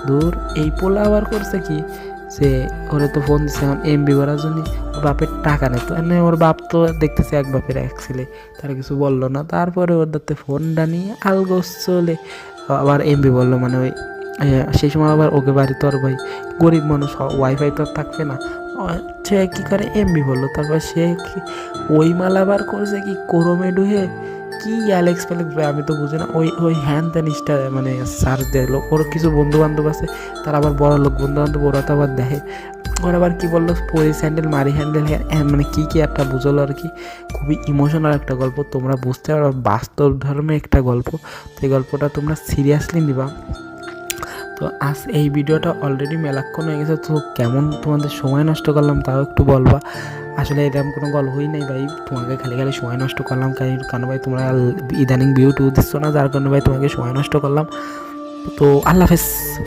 দূর এই পোলা আবার করছে কি, সে ওরে তো ফোন দিচ্ছে এখন এমবি করার জন্য, ওর বাপের টাকা নেই তো, এনে ওর বাপ তো দেখতেছে এক বাপের এক ছেলে, তারা কিছু বললো না। তারপরে ওর দাঁতে ফোনটা নিয়ে আলগোস চলে আবার এমবি বললো, মানে ওই সেই সময় আবার ওকে বাড়ি তো আর ভাই গরিব মানুষ, ওয়াইফাই তো আর থাকবে না, সে কী করে এমবি বললো। তারপর সে কি ওই মাল আবার করছে কি ক্রোমে ঢুকে কি অ্যালেক্স ফ্যালেক্স ভাই আমি তো বুঝি না, ওই ওই হ্যান ত্যান মানে সার্চ দেখলো। ওর কিছু বন্ধু বান্ধব আছে, তারা আবার বড় লোক বন্ধু বান্ধব, ওরা তো আবার দেখে। ওরা আবার কী বললো, পরিস হ্যান্ডেল মারি হ্যান্ডেল, মানে কী কী একটা বুঝলো আর কি। খুবই ইমোশনাল একটা গল্প, তোমরা বুঝতে পারো বাস্তব ধর্মে একটা গল্প। তো এই গল্পটা তোমরা সিরিয়াসলি নিবা। তো আজ এই ভিডিওটা অলরেডি মেলাক্ষণ হয়ে গেছে, তো কেমন তোমাদের সময় নষ্ট করলাম তাও একটু বলবা। আসলে এরকম কোনো গল্পই নেই ভাই, তোমাকে খালি খালি সময় নষ্ট করলাম কারণ ভাই তোমরা ইদানিং ভিউ দিচ্ছ না, যার কারণে ভাই তোমাকে সময় নষ্ট করলাম। তো আল্লাহ হাফেজ।